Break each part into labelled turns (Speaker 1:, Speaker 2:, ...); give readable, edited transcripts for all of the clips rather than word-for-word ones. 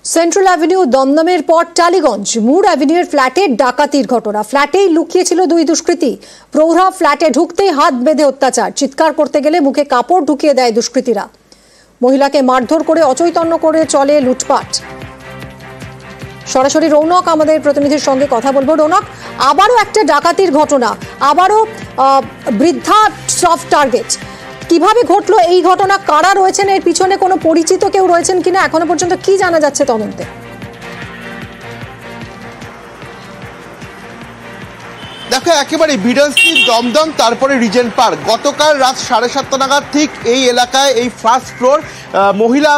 Speaker 1: Central avenue দমদমের পর টালিগঞ্জ মুর অ্যাভিনিউর ফ্ল্যাটে ডাকাতির ঘটনা। ফ্ল্যাটেই লুকিয়েছিল দুই দুষ্কৃতী। প্রৌঢ়া ফ্ল্যাটে ঢুকতেই হাত বেঁধে অত্যাচার, চিৎকার করতে গেলে মুখে কাপড় ঢুকিয়ে দেয় দুষ্কৃতীরা। মহিলাকে মারধর করে অচৈতন্য করে চলে লুটপাট। সরাসরি রৌনক আমাদের প্রতিনিধির সঙ্গে কথা বলবো। রৌনক, আবারও একটা ডাকাতির ঘটনা, আবারও বৃদ্ধা সফট টার্গেট। কিভাবে ঘটলো এই ঘটনা? কারা রয়েছেন এর পিছনে? কোনো পরিচিত কেউ রয়েছেন কিনা এখনো পর্যন্ত কি জানা যাচ্ছে তদন্তে?
Speaker 2: দেখো, একেবারে বিডল স্ট্রিট দমদম, তারপরে রিজেন্ট পার্ক। গতকাল রাত 7:30 নাগাদ ঠিক এই এলাকায় এই ফার্স্ট ফ্লোর মহিলা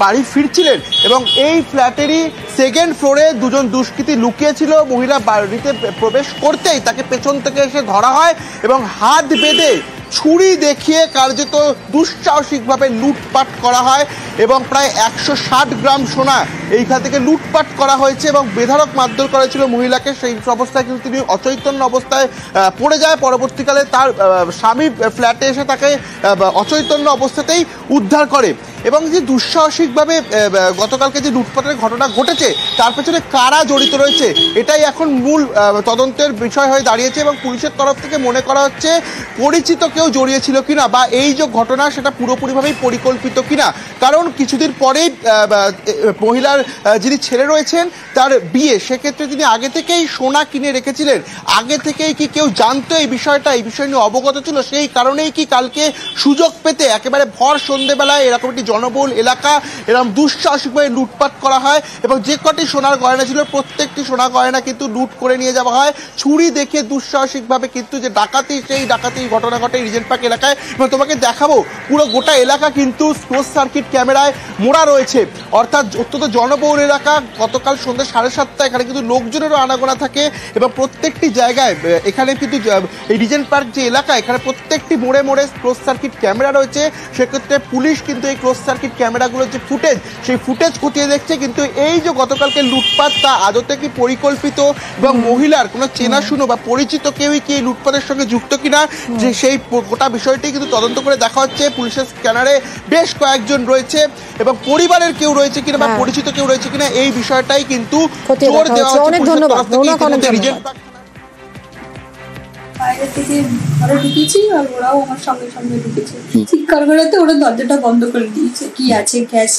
Speaker 2: বাড়ি ফিরছিলেন এবং এই ফ্ল্যাটেরই সেকেন্ড ফ্লোরে দুজন দুষ্কৃতী লুকিয়েছিল। মহিলা বাড়িতে প্রবেশ করতেই তাকে পেছন থেকে এসে ধরা হয় এবং হাত বেঁধে ছুরি দেখিয়ে কার্যত দুঃসাহসিকভাবে লুটপাট করা হয় এবং প্রায় 160 গ্রাম সোনা এইখান থেকে লুটপাট করা হয়েছে এবং বেধড়ক মারধর করেছিল মহিলাকে। সেই অবস্থায় কিন্তু তিনি অচৈতন্য অবস্থায় পড়ে যায়। পরবর্তীকালে তার স্বামী ফ্ল্যাটে এসে তাকে অচৈতন্য অবস্থাতেই উদ্ধার করে এবং যে দুঃসাহসিকভাবে গতকালকে যে লুটপাটের ঘটনা ঘটেছে তার পেছনে কারা জড়িত রয়েছে এটাই এখন মূল তদন্তের বিষয় হয়ে দাঁড়িয়েছে এবং পুলিশের তরফ থেকে মনে করা হচ্ছে পরিচিত কেউ জড়িয়েছিল কিনা বা এই যে ঘটনা সেটা পুরোপুরিভাবেই পরিকল্পিত কিনা। কারণ কিছুদিন পরেই মহিলার যিনি ছেলে রয়েছেন তার বিয়ে, সেক্ষেত্রে তিনি আগে থেকেই সোনা কিনে রেখেছিলেন। আগে থেকেই কি কেউ জানতো এই বিষয়টা, এই বিষয় নিয়ে অবগত ছিল? সেই কারণেই কি কালকে সুযোগ পেতে একেবারে ভর সন্ধ্যেবেলায় এরকম একটি জনবহুল এলাকা এরকম দুঃসাহসিকভাবে লুটপাট করা হয় এবং যে কটি সোনার গয়না ছিল প্রত্যেকটি সোনা গয়না কিন্তু লুট করে নিয়ে যাওয়া হয়। ছুরি দেখে দুঃসাহসিকভাবে কিন্তু যে ডাকাতি, সেই ডাকাতির ঘটনা ঘটে রিজেন্ট পার্ক এলাকায় এবং তোমাকে দেখাবো পুরো গোটা এলাকা কিন্তু ক্লোজ সার্কিট ক্যামেরায় মোড়া রয়েছে। অর্থাৎ অত্যন্ত জনবহুল এলাকা। গতকাল সন্ধ্যা 7:30 এখানে কিন্তু লোকজনেরও আনাগোনা থাকে এবং প্রত্যেকটি জায়গায় এখানে কিন্তু এই রিজেন্ট পার্ক যে এলাকা এখানে প্রত্যেকটি মোড়ে মোড়ে ক্লোজ সার্কিট ক্যামেরা রয়েছে। সেক্ষেত্রে পুলিশ কিন্তু এই ক্লোজ সার্কিট ক্যামেরাগুলোর যে ফুটেজ সেই ফুটেজ খতিয়ে দেখছে। কিন্তু এই যে গতকালকে লুটপাট তা আদতে কি পরিকল্পিত এবং মহিলার কোনো চেনাশুনো বা পরিচিত কেউই কি এই লুটপাটের সঙ্গে যুক্ত কিনা, যে সেই গোটা বিষয়টি কিন্তু তদন্ত করে দেখা হচ্ছে। পুলিশের স্ক্যানারে বেশ কয়েকজন রয়েছে এবং পরিবারের কেউ রয়েছে কিনা বা পরিচিত কেউ রয়েছে কিনা এই বিষয়টাই কিন্তু জোর দেওয়া হচ্ছে।
Speaker 1: অনেক ধন্যবাদ।
Speaker 3: বাইরে থেকে ঘরে ঢুকেছি আর ওরাও আমার সঙ্গে সঙ্গে ঢুকেছে। চিৎকার করাতে ওরা দরজাটা বন্ধ করে দিয়েছে। কি আছে গ্যাস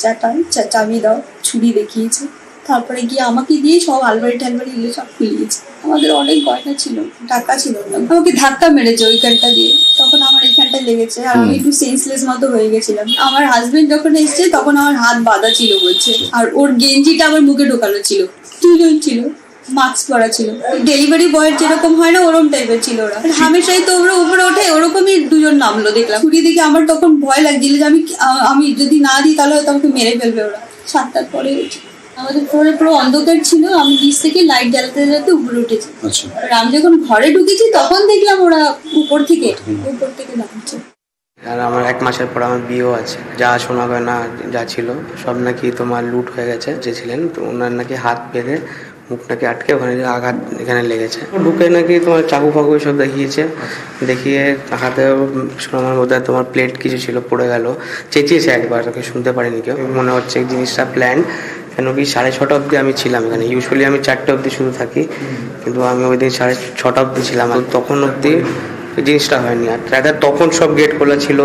Speaker 3: চাবি দাও, ছুরি দেখিয়েছে। তারপরে গিয়ে আমাকে দিয়ে সব আলমারি টালমারি এগুলো সব খুলিয়েছে। আমাদের অনেক গয়না ছিল, টাকা ছিল না। আমাকে ধাক্কা মেরেছে ওইখানটা দিয়ে, তখন আমার এইখানটা লেগেছে আর আমি একটু সেন্সলেস মতো হয়ে গেছিলাম। আমার হাজবেন্ড যখন এসছে তখন আমার হাত বাঁধা ছিল বলছে, আর ওর গেঞ্জিটা আমার মুখে ঢোকানো ছিল। দুজন ছিল, মাস্ক পরা ছিল, ডেলিভারি বয়ের যেরকম হয় না ওরকম টাইপের ছিল ওরা। হামেশাই তো ওরা উপরে ওঠে, ওরকমই দুজন নামলো দেখলাম। ছুরি দিকে আমার তখন ভয় লাগছিল যে আমি যদি না দিই তাহলে হয়তো আমাকে মেরে ফেলবে ওরা। 7টার পরে আমাদের ফ্লোরে পুরো অন্ধকার ছিল, আমি নিচ থেকে লাইট জ্বালাতে জ্বালাতে উপরে উঠেছি। আর আমি যখন ঘরে ঢুকেছি তখন দেখলাম ওরা উপর থেকে নামছে।
Speaker 4: আর আমার 1 মাসের পর আমার বিয়েও আছে। যা সোনা গয়না যা ছিল সব নাকি তোমার লুট হয়ে গেছে। যে ছিলেন তো ওনার নাকি হাত বেঁধে মুখ নাকি আটকে ওখানে আঘাত এখানে লেগেছে। ঢুকে নাকি তোমার চাকু ফাকু সব দেখিয়েছে, দেখিয়ে হাতে সোনার মধ্যে তোমার প্লেট কিছু ছিল পড়ে গেল। চেঁচিয়েছে একবার, তাকে শুনতে পারিনি কেউ। মনে হচ্ছে জিনিসটা প্ল্যান, কেন কি 6:30 অবধি আমি ছিলাম এখানে। ইউজুয়ালি আমি 4টে অবধি শুধু থাকি, কিন্তু আমি ওই দিন 6:30 অবধি ছিলাম। তখন অবধি জিনিসটা হয়নি। আর রাতে তখন সব গেট খোলা ছিল,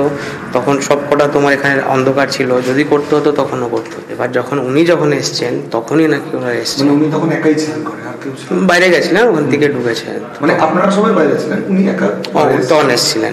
Speaker 4: তখন সব কটা তোমার এখানে অন্ধকার ছিল। যদি করতে হতো তখনও করতো। এবার উনি যখন এসছেন তখনই নাকি ওরা এসছেন।
Speaker 5: উনি তখন একাই ছিলেন ঘরে, আর কেউ ছিল?
Speaker 4: বাইরে গেছিলেন, ওখান থেকে ঢুকেছে।
Speaker 5: মানে আপনারা সবাই বাইরে ছিলেন, উনি একা
Speaker 4: তখন এসছিলেন।